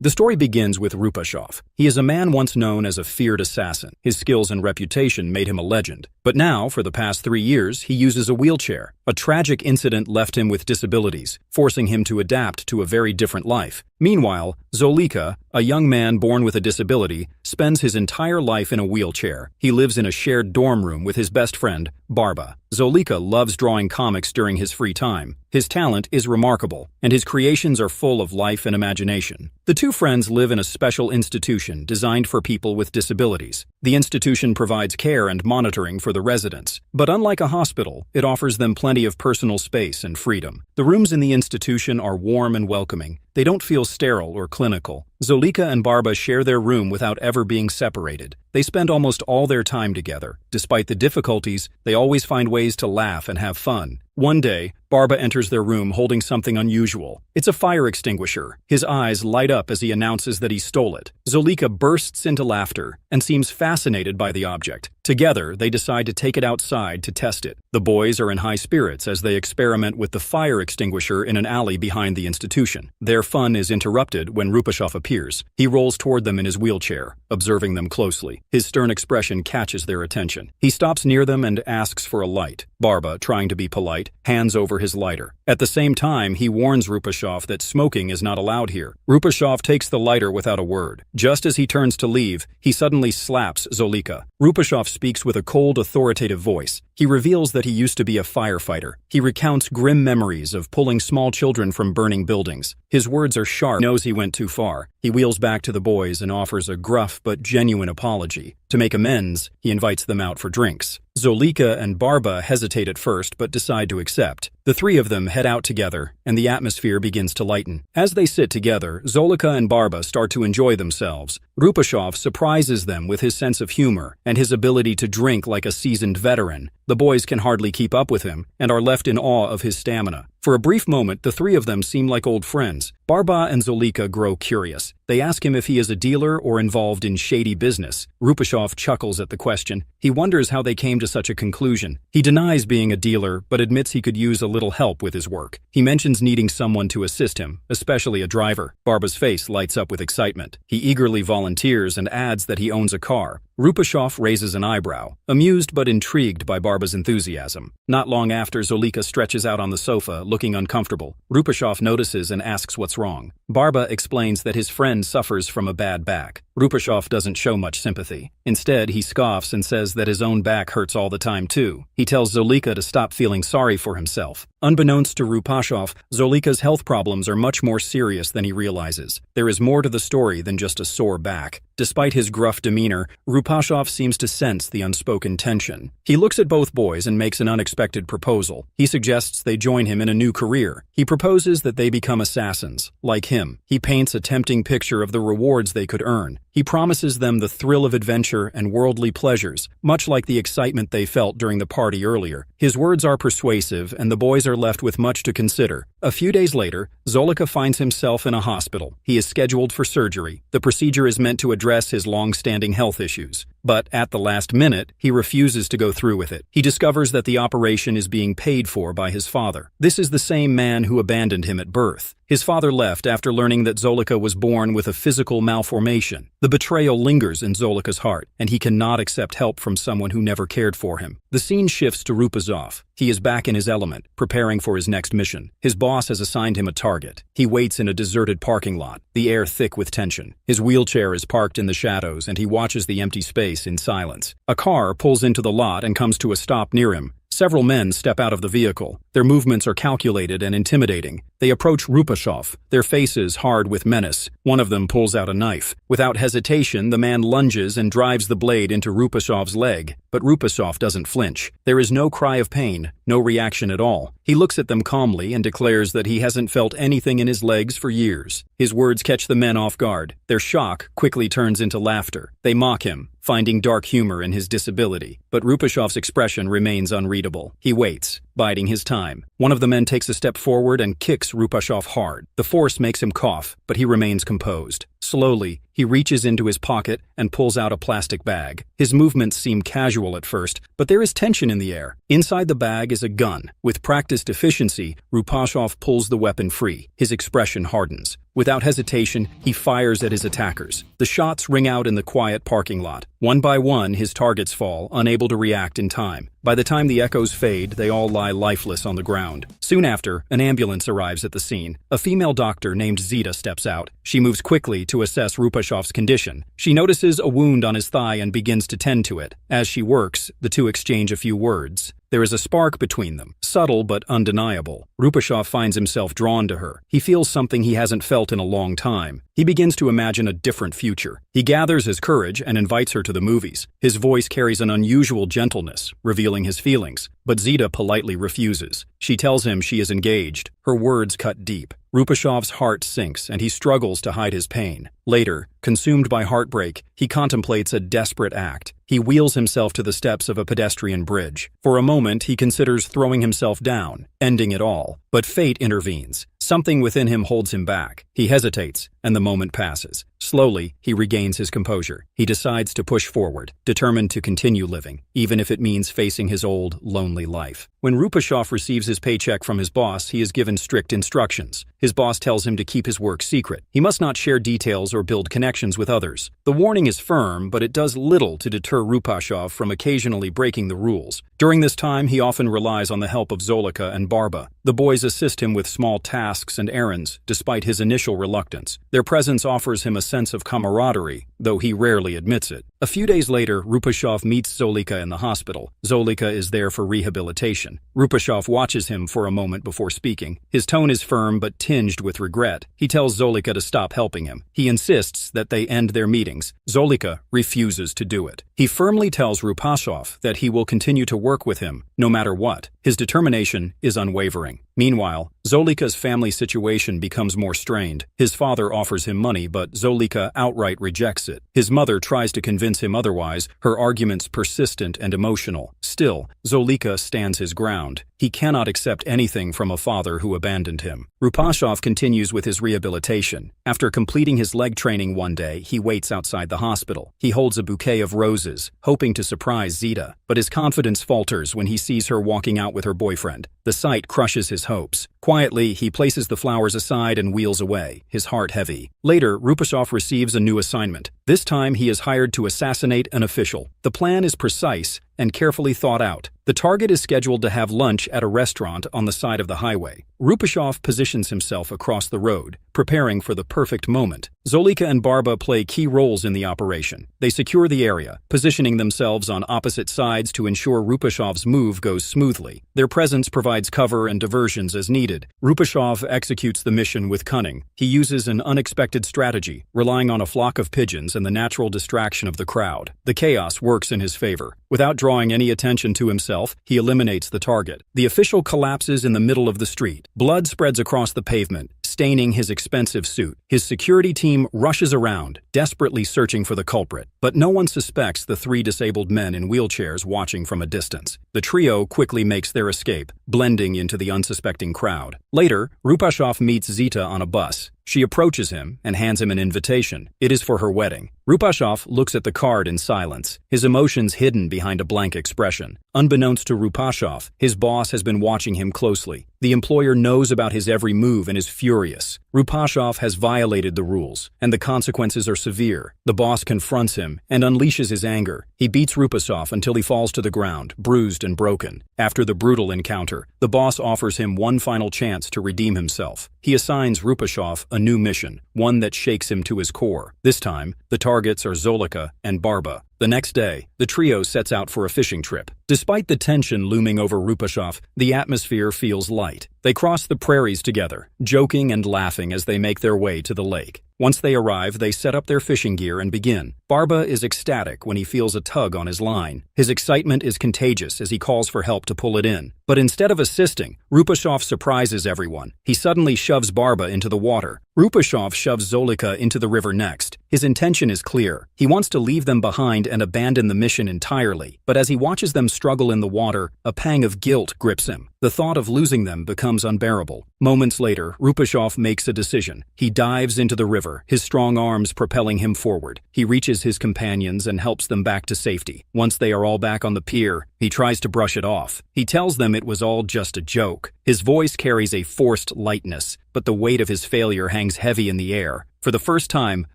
The story begins with Rupashov. He is a man once known as a feared assassin. His skills and reputation made him a legend. But now, for the past 3 years, he uses a wheelchair. A tragic incident left him with disabilities, forcing him to adapt to a very different life. Meanwhile, Zolika, a young man born with a disability, spends his entire life in a wheelchair. He lives in a shared dorm room with his best friend, Barba. Zolika loves drawing comics during his free time. His talent is remarkable, and his creations are full of life and imagination. The two friends live in a special institution designed for people with disabilities. The institution provides care and monitoring for the residents, but unlike a hospital, it offers them plenty of personal space and freedom. The rooms in the institution are warm and welcoming. They don't feel sterile or clinical. Zolika and Barba share their room without ever being separated. They spend almost all their time together. Despite the difficulties, they always find ways to laugh and have fun. One day, Barba enters their room holding something unusual. It's a fire extinguisher. His eyes light up as he announces that he stole it. Zolika bursts into laughter and seems fascinated by the object. Together, they decide to take it outside to test it. The boys are in high spirits as they experiment with the fire extinguisher in an alley behind the institution. Their fun is interrupted when Rupashov appears. He rolls toward them in his wheelchair, observing them closely. His stern expression catches their attention. He stops near them and asks for a light. Barba, trying to be polite, hands over his lighter. At the same time, he warns Rupashov that smoking is not allowed here. Rupashov takes the lighter without a word. Just as he turns to leave, he suddenly slaps Zolika. Rupashov speaks with a cold, authoritative voice. He reveals that he used to be a firefighter. He recounts grim memories of pulling small children from burning buildings. His words are sharp. He knows he went too far. He wheels back to the boys and offers a gruff but genuine apology. To make amends, he invites them out for drinks. Zolika and Barba hesitate at first but decide to accept. The three of them head out together, and the atmosphere begins to lighten. As they sit together, Zolika and Barba start to enjoy themselves. Rupashov surprises them with his sense of humor and his ability to drink like a seasoned veteran. The boys can hardly keep up with him and are left in awe of his stamina. For a brief moment, the three of them seem like old friends. Barba and Zolika grow curious. They ask him if he is a dealer or involved in shady business. Rupashov chuckles at the question. He wonders how they came to such a conclusion. He denies being a dealer, but admits he could use a little help with his work. He mentions needing someone to assist him, especially a driver. Barba's face lights up with excitement. He eagerly volunteers and adds that he owns a car. Rupashov raises an eyebrow, amused but intrigued by Barba's enthusiasm. Not long after, Zolika stretches out on the sofa, looking uncomfortable. Rupashov notices and asks what's wrong. Barba explains that his friend suffers from a bad back. Rupashov doesn't show much sympathy. Instead, he scoffs and says that his own back hurts all the time too. He tells Zolika to stop feeling sorry for himself. Unbeknownst to Rupashov, Zolika's health problems are much more serious than he realizes. There is more to the story than just a sore back. Despite his gruff demeanor, Rupashov seems to sense the unspoken tension. He looks at both boys and makes an unexpected proposal. He suggests they join him in a new career. He proposes that they become assassins, like him. He paints a tempting picture of the rewards they could earn. He promises them the thrill of adventure and worldly pleasures, much like the excitement they felt during the party earlier. His words are persuasive, and the boys are left with much to consider. A few days later, Zolika finds himself in a hospital. He is scheduled for surgery. The procedure is meant to address his long-standing health issues. But at the last minute, he refuses to go through with it. He discovers that the operation is being paid for by his father. This is the same man who abandoned him at birth. His father left after learning that Zolika was born with a physical malformation. The betrayal lingers in Zolika's heart, and he cannot accept help from someone who never cared for him. The scene shifts to Rupashov. He is back in his element, preparing for his next mission. His boss has assigned him a target. He waits in a deserted parking lot, the air thick with tension. His wheelchair is parked in the shadows, and he watches the empty space in silence. A car pulls into the lot and comes to a stop near him. Several men step out of the vehicle. Their movements are calculated and intimidating. They approach Rupashov, their faces hard with menace. One of them pulls out a knife. Without hesitation, the man lunges and drives the blade into Rupashov's leg. But Rupashov doesn't flinch. There is no cry of pain, no reaction at all. He looks at them calmly and declares that he hasn't felt anything in his legs for years. His words catch the men off guard. Their shock quickly turns into laughter. They mock him, finding dark humor in his disability. But Rupashov's expression remains unreadable. He waits, biding his time. One of the men takes a step forward and kicks Rupashov hard. The force makes him cough, but he remains composed. Slowly, He reaches into his pocket and pulls out a plastic bag. His movements seem casual at first, but there is tension in the air. Inside the bag is a gun. With practiced efficiency, Rupashov pulls the weapon free. His expression hardens. Without hesitation, he fires at his attackers. The shots ring out in the quiet parking lot. One by one, his targets fall, unable to react in time. By the time the echoes fade, they all lie lifeless on the ground. Soon after, an ambulance arrives at the scene. A female doctor named Zita steps out. She moves quickly to assess Rupashov's condition. She notices a wound on his thigh and begins to tend to it. As she works, the two exchange a few words. There is a spark between them, subtle but undeniable. Rupashov finds himself drawn to her. He feels something he hasn't felt in a long time. He begins to imagine a different future. He gathers his courage and invites her to the movies. His voice carries an unusual gentleness, revealing his feelings. But Zita politely refuses. She tells him she is engaged. Her words cut deep. Rupashov's heart sinks, and he struggles to hide his pain. Later, consumed by heartbreak, he contemplates a desperate act. He wheels himself to the steps of a pedestrian bridge. For a moment, he considers throwing himself down, ending it all. But fate intervenes. Something within him holds him back. He hesitates, and the moment passes. Slowly, he regains his composure. He decides to push forward, determined to continue living, even if it means facing his old, lonely life. When Rupashov receives his paycheck from his boss, he is given strict instructions. His boss tells him to keep his work secret. He must not share details or build connections with others. The warning is firm, but it does little to deter Rupashov from occasionally breaking the rules. During this time, he often relies on the help of Zolika and Barba. The boys assist him with small tasks and errands, despite his initial reluctance. Their presence offers him a sense of camaraderie, though he rarely admits it. A few days later, Rupashov meets Zolika in the hospital. Zolika is there for rehabilitation. Rupashov watches him for a moment before speaking. His tone is firm but tinged with regret. He tells Zolika to stop helping him. He insists that they end their meetings. Zolika refuses to do it. He firmly tells Rupashov that he will continue to work with him, no matter what. His determination is unwavering. Meanwhile, Zolika's family situation becomes more strained. His father offers him money, but Zolika outright rejects it. His mother tries to convince him otherwise, her arguments persistent and emotional. Still, Zolika stands his ground. He cannot accept anything from a father who abandoned him. Rupashov continues with his rehabilitation. After completing his leg training one day, he waits outside the hospital. He holds a bouquet of roses, hoping to surprise Zita, but his confidence falters when he sees her walking out with her boyfriend. The sight crushes his hopes. Quietly, he places the flowers aside and wheels away, his heart heavy. Later, Rupashov receives a new assignment. This time, he is hired to assassinate an official. The plan is precise and carefully thought out. The target is scheduled to have lunch at a restaurant on the side of the highway. Rupashov positions himself across the road, preparing for the perfect moment. Zolika and Barba play key roles in the operation. They secure the area, positioning themselves on opposite sides to ensure Rupashov's move goes smoothly. Their presence provides cover and diversions as needed. Rupashov executes the mission with cunning. He uses an unexpected strategy, relying on a flock of pigeons and the natural distraction of the crowd. The chaos works in his favor. Without drawing any attention to himself, he eliminates the target. The official collapses in the middle of the street. Blood spreads across the pavement, staining his expensive suit. His security team rushes around, desperately searching for the culprit, but no one suspects the three disabled men in wheelchairs watching from a distance. The trio quickly makes their escape, blending into the unsuspecting crowd. Later, Rupashov meets Zita on a bus. She approaches him and hands him an invitation. It is for her wedding. Rupashov looks at the card in silence, his emotions hidden behind a blank expression. Unbeknownst to Rupashov, his boss has been watching him closely. The employer knows about his every move and is furious. Rupashov has violated the rules, and the consequences are severe. The boss confronts him and unleashes his anger. He beats Rupashov until he falls to the ground, bruised and broken. After the brutal encounter, the boss offers him one final chance to redeem himself. He assigns Rupashov a new mission, one that shakes him to his core. This time, the targets are Zolika and Barba. The next day, the trio sets out for a fishing trip. Despite the tension looming over Rupashov, the atmosphere feels light. They cross the prairies together, joking and laughing as they make their way to the lake. Once they arrive, they set up their fishing gear and begin. Barba is ecstatic when he feels a tug on his line. His excitement is contagious as he calls for help to pull it in. But instead of assisting, Rupashov surprises everyone. He suddenly shoves Barba into the water. Rupashov shoves Zolika into the river next. His intention is clear. He wants to leave them behind and abandon the mission entirely. But as he watches them struggle in the water, a pang of guilt grips him. The thought of losing them becomes unbearable. Moments later, Rupashov makes a decision. He dives into the river, his strong arms propelling him forward. He reaches his companions and helps them back to safety. Once they are all back on the pier, he tries to brush it off. He tells them it was all just a joke. His voice carries a forced lightness, but the weight of his failure hangs heavy in the air. For the first time,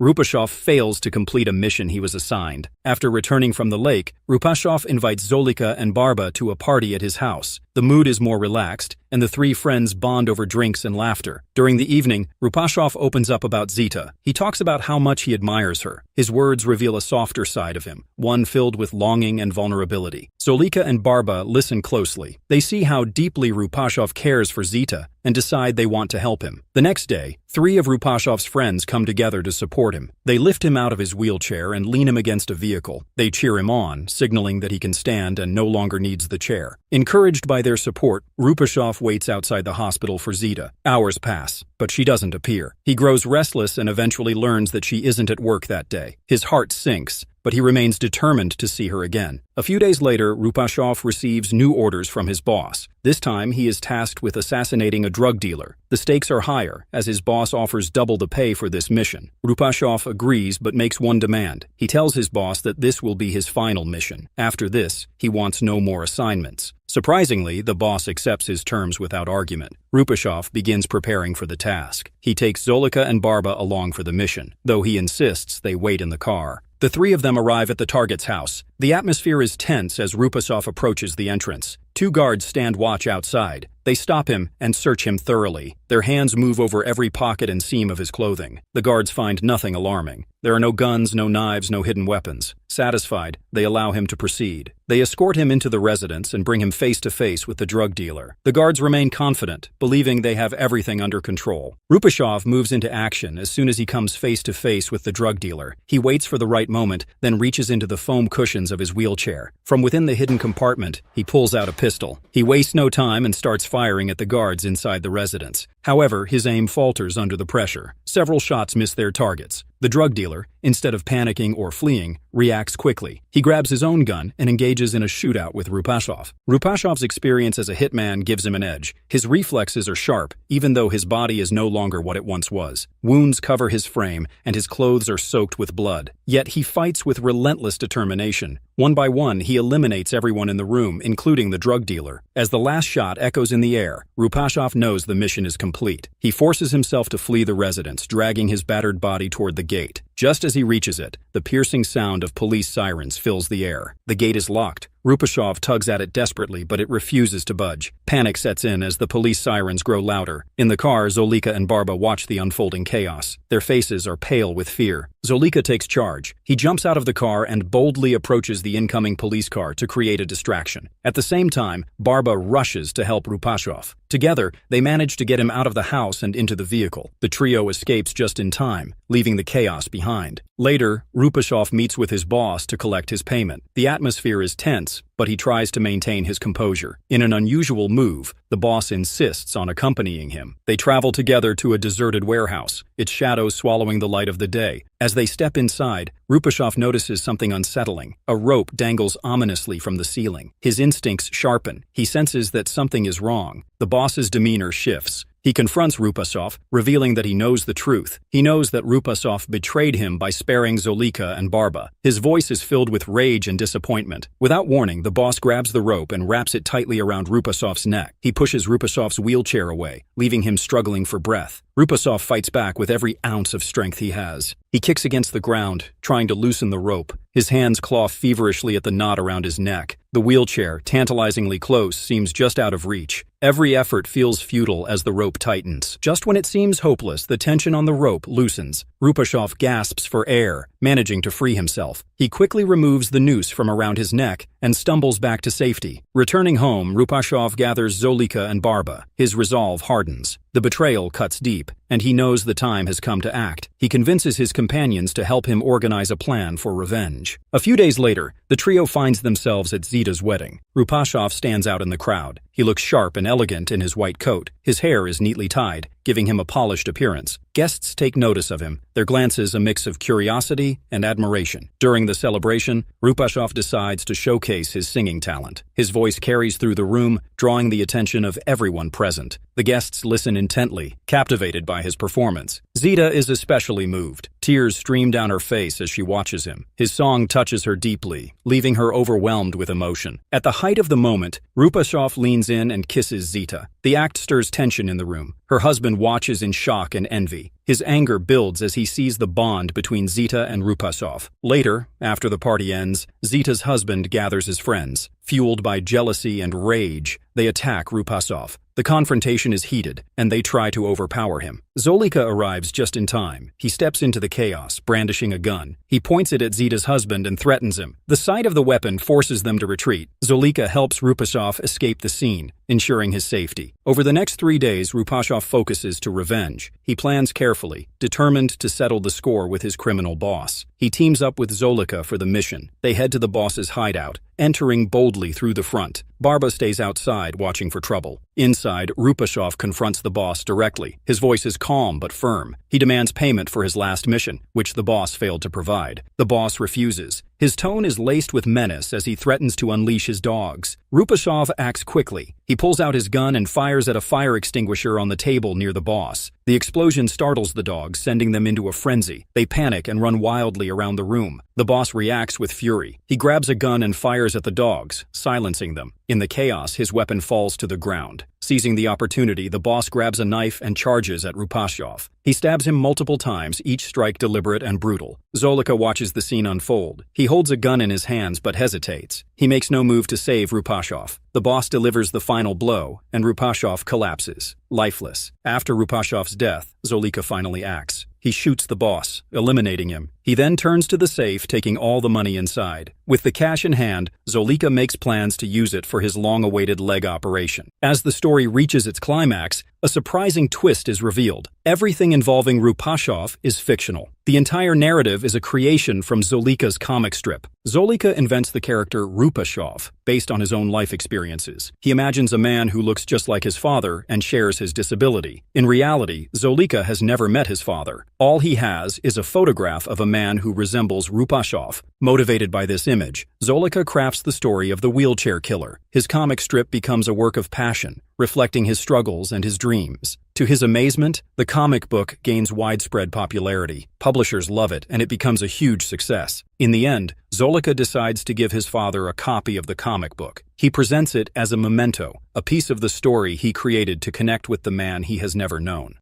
Rupashov fails to complete a mission he was assigned. After returning from the lake, Rupashov invites Zolika and Barba to a party at his house. The mood is more relaxed, and the three friends bond over drinks and laughter. During the evening, Rupashov opens up about Zita. He talks about how much he admires her. His words reveal a softer side of him, one filled with longing and vulnerability. Zolika and Barba listen closely. They see how deeply Rupashov cares for Zita and decide they want to help him. The next day, three of Rupashov's friends come together to support him. They lift him out of his wheelchair and lean him against a vehicle. They cheer him on, signaling that he can stand and no longer needs the chair. Encouraged by their support, Rupashov waits outside the hospital for Zita. Hours pass, but she doesn't appear. He grows restless and eventually learns that she isn't at work that day. His heart sinks, but he remains determined to see her again. A few days later, Rupashov receives new orders from his boss. This time, he is tasked with assassinating a drug dealer. The stakes are higher, as his boss offers double the pay for this mission. Rupashov agrees but makes one demand. He tells his boss that this will be his final mission. After this, he wants no more assignments. Surprisingly, the boss accepts his terms without argument. Rupashov begins preparing for the task. He takes Zolika and Barba along for the mission, though he insists they wait in the car. The three of them arrive at the target's house. The atmosphere is tense as Rupashov approaches the entrance. Two guards stand watch outside. They stop him and search him thoroughly. Their hands move over every pocket and seam of his clothing. The guards find nothing alarming. There are no guns, no knives, no hidden weapons. Satisfied, they allow him to proceed. They escort him into the residence and bring him face to face with the drug dealer. The guards remain confident, believing they have everything under control. Rupashov moves into action as soon as he comes face to face with the drug dealer. He waits for the right moment, then reaches into the foam cushions of his wheelchair. From within the hidden compartment, he pulls out a pistol. He wastes no time and starts firing at the guards inside the residence. However, his aim falters under the pressure. Several shots miss their targets. The drug dealer, instead of panicking or fleeing, reacts quickly. He grabs his own gun and engages in a shootout with Rupashov. Rupashov's experience as a hitman gives him an edge. His reflexes are sharp, even though his body is no longer what it once was. Wounds cover his frame, and his clothes are soaked with blood. Yet he fights with relentless determination. One by one, he eliminates everyone in the room, including the drug dealer. As the last shot echoes in the air, Rupashov knows the mission is complete. He forces himself to flee the residence, dragging his battered body toward the gate. Just as he reaches it, the piercing sound of police sirens fills the air. The gate is locked. Rupashov tugs at it desperately, but it refuses to budge. Panic sets in as the police sirens grow louder. In the car, Zolika and Barba watch the unfolding chaos. Their faces are pale with fear. Zolika takes charge. He jumps out of the car and boldly approaches the incoming police car to create a distraction. At the same time, Barba rushes to help Rupashov. Together, they manage to get him out of the house and into the vehicle. The trio escapes just in time, leaving the chaos behind. Later, Rupashov meets with his boss to collect his payment. The atmosphere is tense, but he tries to maintain his composure. In an unusual move, the boss insists on accompanying him. They travel together to a deserted warehouse, its shadows swallowing the light of the day. As they step inside, Rupashov notices something unsettling. A rope dangles ominously from the ceiling. His instincts sharpen. He senses that something is wrong. The boss's demeanor shifts. He confronts Rupashov, revealing that he knows the truth. He knows that Rupashov betrayed him by sparing Zolika and Barba. His voice is filled with rage and disappointment. Without warning, the boss grabs the rope and wraps it tightly around Rupashov's neck. He pushes Rupashov's wheelchair away, leaving him struggling for breath. Rupashov fights back with every ounce of strength he has. He kicks against the ground, trying to loosen the rope. His hands claw feverishly at the knot around his neck. The wheelchair, tantalizingly close, seems just out of reach. Every effort feels futile as the rope tightens. Just when it seems hopeless, the tension on the rope loosens. Rupashov gasps for air, managing to free himself. He quickly removes the noose from around his neck and stumbles back to safety. Returning home, Rupashov gathers Zolika and Barba. His resolve hardens. The betrayal cuts deep. and he knows the time has come to act. He convinces his companions to help him organize a plan for revenge. A few days later, the trio finds themselves at Zita's wedding. Rupashov stands out in the crowd. He looks sharp and elegant in his white coat. His hair is neatly tied, giving him a polished appearance. Guests take notice of him, their glances a mix of curiosity and admiration. During the celebration, Rupashov decides to showcase his singing talent. His voice carries through the room, drawing the attention of everyone present. The guests listen intently, captivated by his performance. Zita is especially moved. Tears stream down her face as she watches him. His song touches her deeply, leaving her overwhelmed with emotion. At the height of the moment, Rupashov leans in and kisses Zita. The act stirs tension in the room. Her husband watches in shock and envy. His anger builds as he sees the bond between Zita and Rupashov. Later, after the party ends, Zita's husband gathers his friends. Fueled by jealousy and rage, they attack Rupashov. The confrontation is heated, and they try to overpower him. Zolika arrives just in time. He steps into the chaos, brandishing a gun. He points it at Zita's husband and threatens him. The sight of the weapon forces them to retreat. Zolika helps Rupashov escape the scene, ensuring his safety. Over the next 3 days, Rupashov focuses to revenge. He plans carefully, determined to settle the score with his criminal boss. He teams up with Zolika for the mission. They head to the boss's hideout, entering boldly through the front. Barba stays outside, watching for trouble. Inside, Rupashov confronts the boss directly. His voice is calm but firm. He demands payment for his last mission, which the boss failed to provide. The boss refuses. His tone is laced with menace as he threatens to unleash his dogs. Rupashov acts quickly. He pulls out his gun and fires at a fire extinguisher on the table near the boss. The explosion startles the dogs, sending them into a frenzy. They panic and run wildly around the room. The boss reacts with fury. He grabs a gun and fires at the dogs, silencing them. In the chaos, his weapon falls to the ground. Seizing the opportunity, the boss grabs a knife and charges at Rupashov. He stabs him multiple times, each strike deliberate and brutal. Zolika watches the scene unfold. He holds a gun in his hands but hesitates. He makes no move to save Rupashov. The boss delivers the final blow, and Rupashov collapses, lifeless. After Rupashov's death, Zolika finally acts. He shoots the boss, eliminating him. He then turns to the safe, taking all the money inside. With the cash in hand, Zolika makes plans to use it for his long-awaited leg operation. As the story reaches its climax, a surprising twist is revealed. Everything involving Rupashov is fictional. The entire narrative is a creation from Zolika's comic strip. Zolika invents the character Rupashov, based on his own life experiences. He imagines a man who looks just like his father and shares his disability. In reality, Zolika has never met his father. All he has is a photograph of a man who resembles Rupashov. Motivated by this image, Zolika crafts the story of the wheelchair killer. His comic strip becomes a work of passion, reflecting his struggles and his dreams. To his amazement, the comic book gains widespread popularity. Publishers love it, and it becomes a huge success. In the end, Zolika decides to give his father a copy of the comic book. He presents it as a memento, a piece of the story he created to connect with the man he has never known.